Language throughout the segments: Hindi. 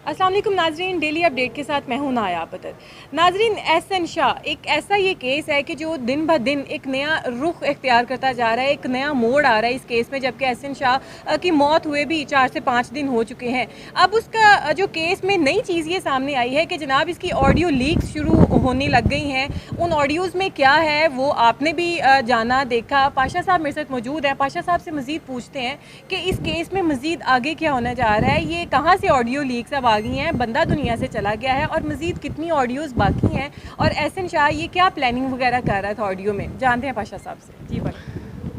अस्सलाम वालेकुम नाजरीन, डेली अपडेट के साथ मैं हूं नाया बदर। नाजरीन, एहसन शाह एक ऐसा ये केस है कि जो दिन ब दिन एक नया रुख इख्तियार करता जा रहा है, एक नया मोड़ आ रहा है इस केस में। जबकि एहसन शाह की मौत हुए भी 4 से 5 दिन हो चुके हैं। अब उसका जो केस में नई चीज़ ये सामने आई है कि जनाब इसकी ऑडियो लीक्स शुरू होने लग गई हैं। उन ऑडियोज़ में क्या है वो आपने भी जाना देखा। पाशा साहब मेरे साथ मौजूद हैं। पाशा साहब से मज़ीद पूछते हैं कि इस केस में मज़ीद आगे क्या होने जा रहा है, ये कहाँ से ऑडियो लीक्स अब आ गई हैं, बंदा दुनिया से चला गया है और मज़ीद कितनी ऑडियोज़ बाकी हैं, और एहसन शाह ये क्या प्लानिंग वगैरह कर रहा था ऑडियो में। जानते हैं पाशा साहब से। जी भाई।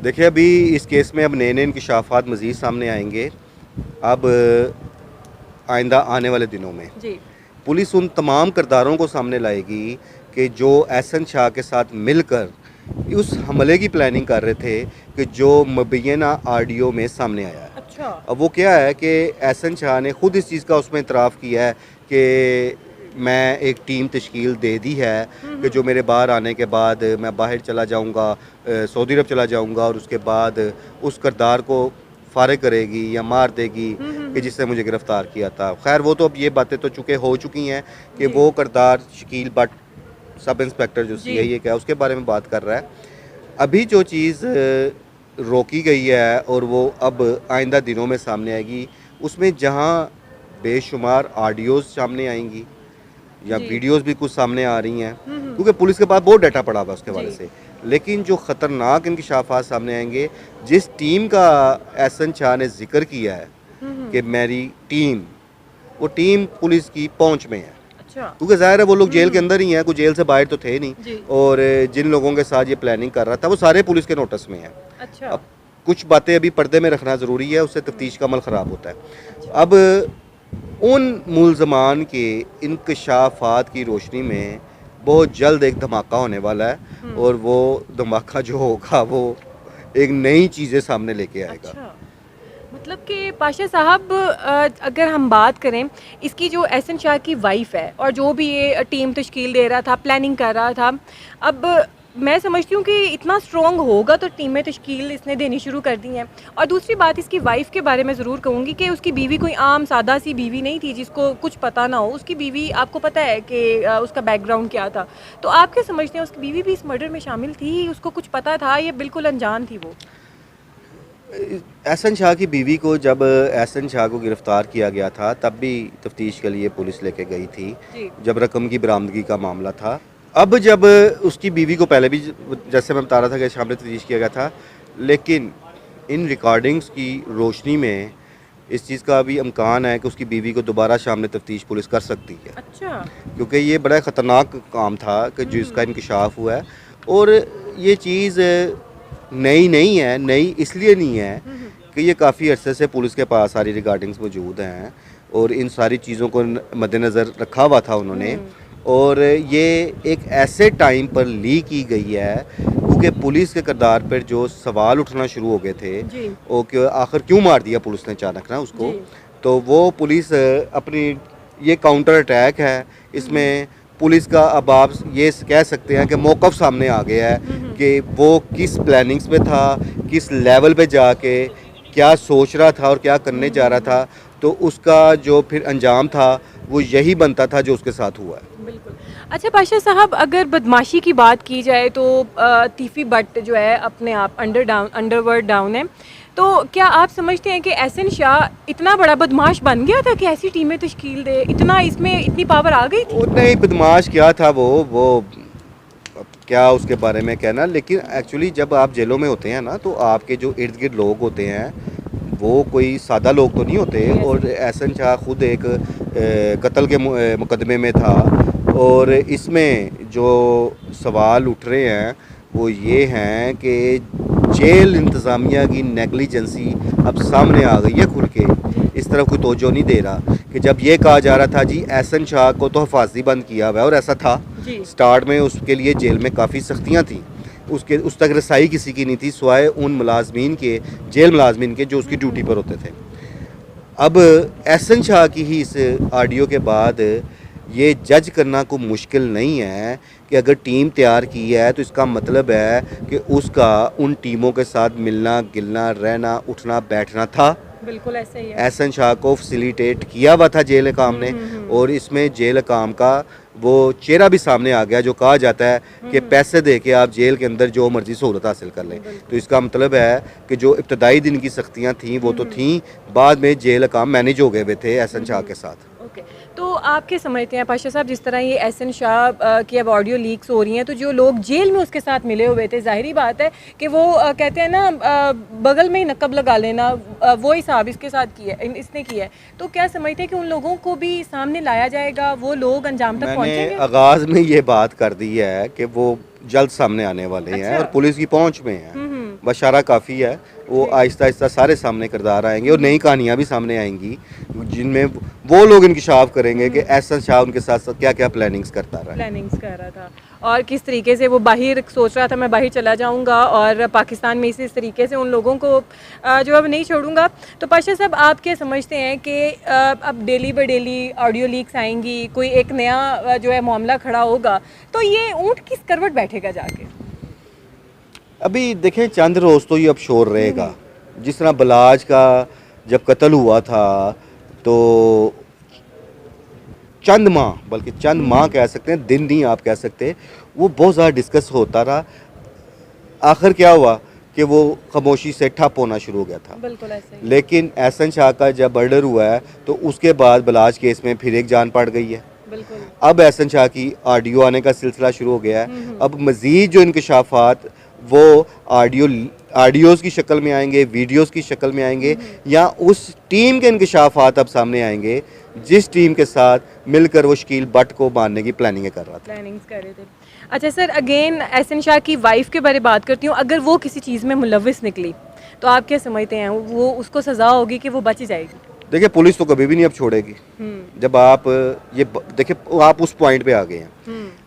देखिए, अभी इस केस में अब नए नए इंकशाफात मज़ीद सामने आएंगे। अब आइंदा आने वाले दिनों में जी पुलिस उन तमाम किरदारों को सामने लाएगी कि जो एहसन शाह के साथ मिलकर उस हमले की प्लानिंग कर रहे थे कि जो मुबैना ऑडियो में सामने आया है। अच्छा। अब वो क्या है कि एहसन शाह ने ख़ुद इस चीज़ का उसमें इतराफ़ किया है कि मैं एक टीम तश्कील दे दी है कि जो मेरे बाहर आने के बाद मैं बाहर चला जाऊंगा, सऊदी अरब चला जाऊंगा और उसके बाद उस किरदार को फारिग करेगी या मार देगी कि जिससे मुझे गिरफ़्तार किया था। खैर वो तो अब ये बातें तो हो चुकी हैं कि वो किरदार शकील बट सब इंस्पेक्टर जो CI क्या उसके बारे में बात कर रहा है। अभी जो चीज़ रोकी गई है और वो अब आइंदा दिनों में सामने आएगी, उसमें जहां बेशुमार ऑडियोज़ सामने आएंगी या वीडियोज़ भी कुछ सामने आ रही हैं, क्योंकि पुलिस के पास बहुत डाटा पड़ा हुआ उसके बारे से। लेकिन जो ख़तरनाक इंकशाफात सामने आएंगे, जिस टीम का एहसन शाह ने जिक्र किया है कि मेरी टीम, वो टीम पुलिस की पहुंच में है। अच्छा। क्योंकि ज़ाहिर है वो लोग जेल के अंदर ही हैं, कुछ जेल से बाहर तो थे नहीं, जी। और जिन लोगों के साथ ये प्लानिंग कर रहा था वो सारे पुलिस के नोटिस में हैं। अच्छा। अब कुछ बातें अभी पर्दे में रखना ज़रूरी है, उससे तफ्तीश का अमल ख़राब होता है। अच्छा। अब उन मुल्ज़मान के इंकशाफात की रोशनी में बहुत जल्द एक धमाका होने वाला है, और वो धमाका जो होगा वो एक नई चीज़ें सामने लेके आएगा। अच्छा। मतलब कि पाशा साहब, अगर हम बात करें इसकी, जो एहसन शाह की वाइफ है और जो भी ये टीम तश्कील दे रहा था, प्लानिंग कर रहा था, अब मैं समझती हूँ कि इतना स्ट्रॉन्ग होगा तो टीमें तश्कील इसने देनी शुरू कर दी हैं। और दूसरी बात इसकी वाइफ के बारे में ज़रूर कहूँगी कि उसकी बीवी कोई आम सादा सी बीवी नहीं थी जिसको कुछ पता ना हो। उसकी बीवी, आपको पता है कि उसका बैकग्राउंड क्या था। तो आप क्या समझते हैं, उसकी बीवी भी इस मर्डर में शामिल थी, उसको कुछ पता था, या बिल्कुल अनजान थी वो? एहसन शाह की बीवी को जब एहसन शाह को गिरफ़्तार किया गया था तब भी तफ्तीश के लिए पुलिस लेके गई थी, जब रकम की बरामदगी का मामला था। अब जब उसकी बीवी को पहले भी जैसे मैं बता रहा था कि शामिल तफ्तीश किया गया था, लेकिन इन रिकॉर्डिंग्स की रोशनी में इस चीज़ का भी इम्कान है कि उसकी बीवी को दोबारा शामिल तफ्तीश पुलिस कर सकती है। अच्छा। क्योंकि ये बड़ा ख़तरनाक काम था कि जिसका इंकशाफ हुआ है, और ये चीज़ नई नहीं है। नई इसलिए नहीं है कि ये काफ़ी अरसे से पुलिस के पास सारी रिकॉर्डिंग्स मौजूद हैं और इन सारी चीज़ों को मद्देनज़र रखा हुआ था उन्होंने, और ये एक ऐसे टाइम पर लीक की गई है क्योंकि पुलिस के किरदार पर जो सवाल उठना शुरू हो गए थे, और कि आखिर क्यों मार दिया पुलिस ने अचानक ना उसको। तो वो पुलिस अपनी, ये काउंटर अटैक है, इसमें पुलिस का अब आप ये कह सकते हैं कि मौक़िफ़ सामने आ गया है कि वो किस प्लानिंग्स में था, किस लेवल पे जाके क्या सोच रहा था और क्या करने जा रहा था। तो उसका जो फिर अंजाम था वो यही बनता था जो उसके साथ हुआ है। बिल्कुल। अच्छा पाशा साहब, अगर बदमाशी की बात की जाए तो तीफ़ी बट जो है अपने आप अंडरवर्ल्ड डाउन है। तो क्या आप समझते हैं कि एहसन शाह इतना बड़ा बदमाश बन गया था कि ऐसी टीमें तश्कील दे, इतना इसमें इतनी पावर आ गई थी? वो नहीं, बदमाश क्या था वो अब क्या उसके बारे में कहना। लेकिन एक्चुअली जब आप जेलों में होते हैं ना, तो आपके जो इर्द गिर्द लोग होते हैं वो कोई सादा लोग तो नहीं होते। और एहसन शाह खुद एक कत्ल के मुकदमे में था, और इसमें जो सवाल उठ रहे हैं वो ये हैं कि जेल इंतज़ामिया की नेगलिजेंसी अब सामने आ गई है खुल के। इस तरफ कोई तवज्जो नहीं दे रहा कि जब ये कहा जा रहा था जी एहसन शाह को तो हिफाजती बंद किया हुआ है, और ऐसा था स्टार्ट में, उसके लिए जेल में काफ़ी सख्तियाँ थी, उस तक रसाई किसी की नहीं थी सिवाय उन मुलाजमीन के, जेल मुलाजमीन के जो उसकी ड्यूटी पर होते थे। अब एहसन शाह की ही इस ऑडियो के बाद ये जज करना कोई मुश्किल नहीं है कि अगर टीम तैयार की है तो इसका मतलब है कि उसका उन टीमों के साथ मिलना गिलना रहना उठना बैठना था। बिल्कुल ऐसा ही है। एहसन शाह को फैसिलिटेट किया हुआ था जेल हकाम ने, और इसमें जेल हकाम का वो चेहरा भी सामने आ गया जो कहा जाता है कि पैसे दे के आप जेल के अंदर जो मर्जी सहूलत हासिल कर लें। तो इसका मतलब है कि जो इब्तदाई दिन की सख्तियाँ थीं वो तो थीं, बाद में जेल हकाम मैनेज हो गए हुए थे एहसन शाह के साथ। ओके, तो आप क्या समझते हैं पाशा साहब, जिस तरह ये एहसन शाह की अब ऑडियो लीक्स हो रही हैं, तो जो लोग जेल में उसके साथ मिले हुए थे, जाहिर बात है कि वो कहते हैं ना बगल में ही नकब लगा लेना, वो हिसाब इसके साथ किया इसने किया है। तो क्या समझते हैं कि उन लोगों को भी सामने लाया जाएगा, वो लोग अंजाम तक मैंने पहुँचेंगे? आगाज़ में ये बात कर दी है कि वो जल्द सामने आने वाले हैं और पुलिस की पहुंच में है। बशारा काफ़ी है, वो आहिस्ता आहिस्ता सारे सामने किरदार आएंगे और नई कहानियाँ भी सामने आएंगी जिनमें वो लोग इंकशाफ करेंगे कि एहसन शाह उनके साथ साथ क्या क्या प्लानिंग्स करता रहा। प्लानिंग्स कर रहा था और किस तरीके से वो बाहर सोच रहा था मैं बाहर चला जाऊंगा और पाकिस्तान में इस तरीके से उन लोगों को जो अब नहीं छोड़ूंगा। तो पाशा साहब, आप क्या समझते हैं कि अब daily by daily audio leaks आएंगी, कोई एक नया जो है मामला खड़ा होगा, तो ये ऊँट किस करवट बैठेगा जाके? अभी देखें, चंद रोज़ तो ये अब शोर रहेगा। जिस तरह बलाज का जब कत्ल हुआ था तो चंद माह, बल्कि चंद माह कह सकते हैं, दिन नहीं आप कह सकते, वो बहुत ज़्यादा डिस्कस होता रहा। आखिर क्या हुआ कि वो खामोशी से ठप होना शुरू हो गया था। बिल्कुल ऐसे ही। लेकिन एहसन शाह का जब मर्डर हुआ है तो उसके बाद बलाज केस में फिर एक जान पड़ गई है। बिल्कुल। अब एहसन शाह की ऑडियो आने का सिलसिला शुरू हो गया है। अब मज़ीद जो इंकशाफात वो ऑडियोज़ की शक्ल में आएंगे, वीडियोज़ की शक्ल में आएंगे, या उस टीम के इंकशाफात अब सामने आएंगे जिस टीम के साथ मिलकर वो शकील भट्ट को मारने की प्लानिंग कर रहा था। प्लानिंग्स कर रहे थे। अच्छा सर, अगेन एहसन शाह की वाइफ के बारे बात करती हूँ। अगर वो किसी चीज़ में मुलविस निकली तो आप क्या समझते हैं, वो उसको सज़ा होगी कि वो बच जाएगी? देखिए, पुलिस तो कभी भी नहीं अब छोड़ेगी। जब आप देखिए, आप उस पॉइंट पे आ गए हैं।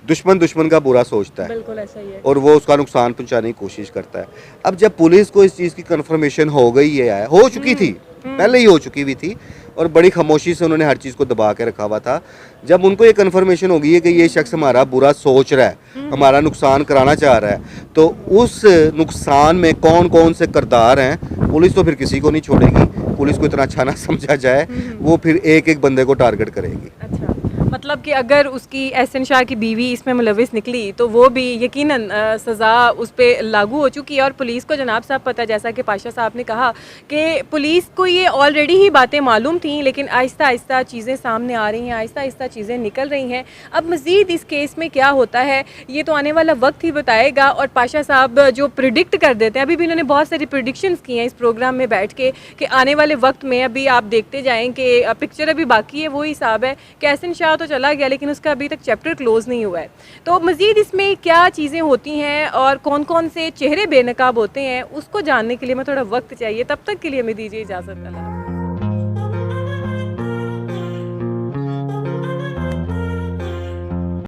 दुश्मन दुश्मन का बुरा सोचता है, बिल्कुल ऐसा ही है। और वो उसका नुकसान पहुंचाने की कोशिश करता है। अब जब पुलिस को इस चीज़ की कन्फर्मेशन हो गई है, हो चुकी थी, पहले ही हो चुकी हुई थी, और बड़ी खामोशी से उन्होंने हर चीज़ को दबा के रखा हुआ था। जब उनको ये कन्फर्मेशन हो गई है कि ये शख्स हमारा बुरा सोच रहा है, हमारा नुकसान कराना चाह रहा है, तो उस नुकसान में कौन कौन से किरदार हैं, पुलिस तो फिर किसी को नहीं छोड़ेगी। पुलिस को इतना अच्छा ना समझा जाए, वो फिर एक एक बंदे को टारगेट करेगी। अच्छा, मतलब कि अगर उसकी एहसन शाह की बीवी इसमें मुलविस निकली तो वो भी यकीनन सज़ा उस पर लागू हो चुकी है। और पुलिस को जनाब साहब पता, जैसा कि पाशा साहब ने कहा कि पुलिस को ये ऑलरेडी ही बातें मालूम थी, लेकिन आहिस्ता आहिस्ता चीज़ें सामने आ रही हैं, आहिस्ता आहिस्ता चीज़ें निकल रही हैं। अब मज़ीद इस केस में क्या होता है ये तो आने वाला वक्त ही बताएगा। और पाशा साहब जो प्रिडिक्ट कर देते हैं, अभी भी इन्होंने बहुत सारी प्रिडिक्शंस की हैं इस प्रोग्राम में बैठ के, कि आने वाले वक्त में अभी आप देखते जाएँ कि पिक्चर अभी बाकी है। वही हिसाब है कि एहसन शाह तो चला गया लेकिन उसका अभी तक चैप्टर क्लोज नहीं हुआ है। तो मज़ीद इसमें क्या चीज़ें होती हैं और कौन कौन से चेहरे बेनकाब होते हैं, उसको जानने के लिए मैं थोड़ा वक्त चाहिए। तब तक के लिए हमें दीजिए इजाज़त। अल्लाह।